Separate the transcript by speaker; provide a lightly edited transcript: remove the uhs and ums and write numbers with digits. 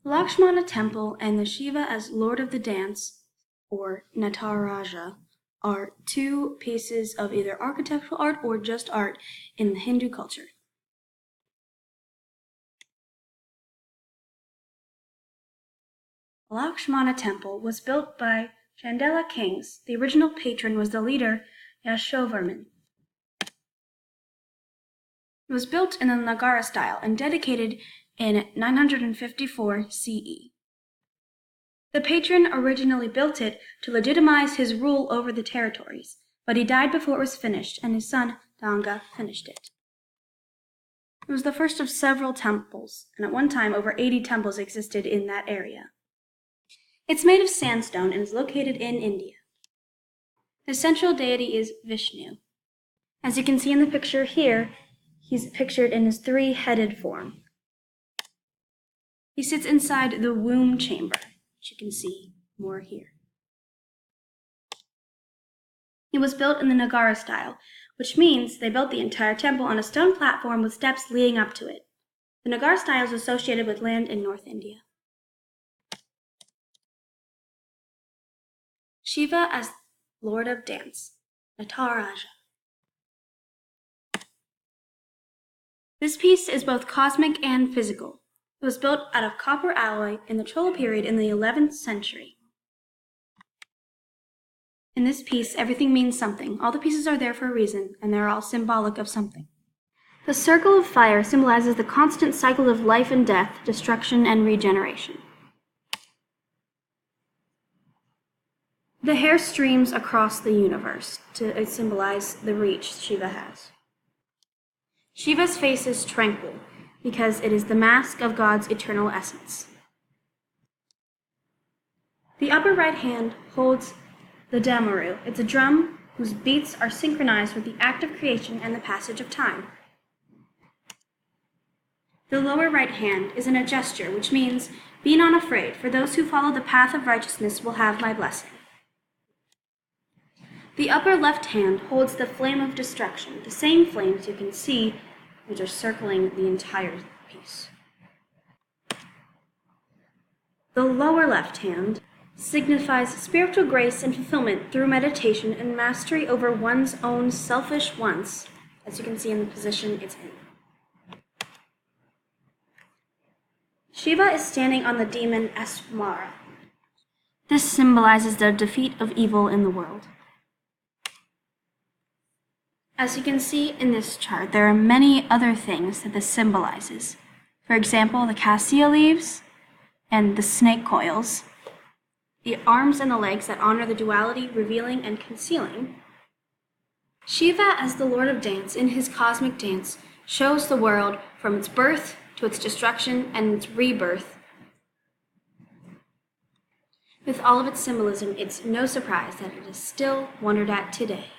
Speaker 1: Lakshmana Temple and the Shiva as Lord of the Dance, or Nataraja, are two pieces of either architectural art or just art in the Hindu culture. Lakshmana Temple was built by Chandela kings. The original patron was the leader Yashovarman. It was built in the Nagara style and dedicated in 954 CE. The patron originally built it to legitimize his rule over the territories, but he died before it was finished, and his son Danga finished it. It was the first of several temples, and at one time over 80 temples existed in that area. It's made of sandstone and is located in India. The central deity is Vishnu. As you can see in the picture here, he's pictured in his three-headed form. He sits inside the womb chamber, which you can see more here. It was built in the Nagara style, which means they built the entire temple on a stone platform with steps leading up to it. The Nagara style is associated with land in North India. Shiva as Lord of Dance, Nataraja. This piece is both cosmic and physical. It was built out of copper alloy in the Chola period in the 11th century. In this piece, everything means something. All the pieces are there for a reason, and they're all symbolic of something. The circle of fire symbolizes the constant cycle of life and death, destruction and regeneration. The hair streams across the universe to symbolize the reach Shiva has. Shiva's face is tranquil because it is the mask of God's eternal essence. The upper right hand holds the damaru. It's a drum whose beats are synchronized with the act of creation and the passage of time. The lower right hand is in a gesture, which means, "Be not afraid, for those who follow the path of righteousness will have my blessing." The upper left hand holds the flame of destruction, the same flames you can see which are circling the entire piece. The lower left hand signifies spiritual grace and fulfillment through meditation and mastery over one's own selfish wants, as you can see in the position it's in. Shiva is standing on the demon Asmara. This symbolizes the defeat of evil in the world. As you can see in this chart, there are many other things that this symbolizes. For example, the cassia leaves and the snake coils, the arms and the legs that honor the duality, revealing and concealing. Shiva, as the Lord of Dance in his cosmic dance, shows the world from its birth to its destruction and its rebirth. With all of its symbolism, it's no surprise that it is still wondered at today.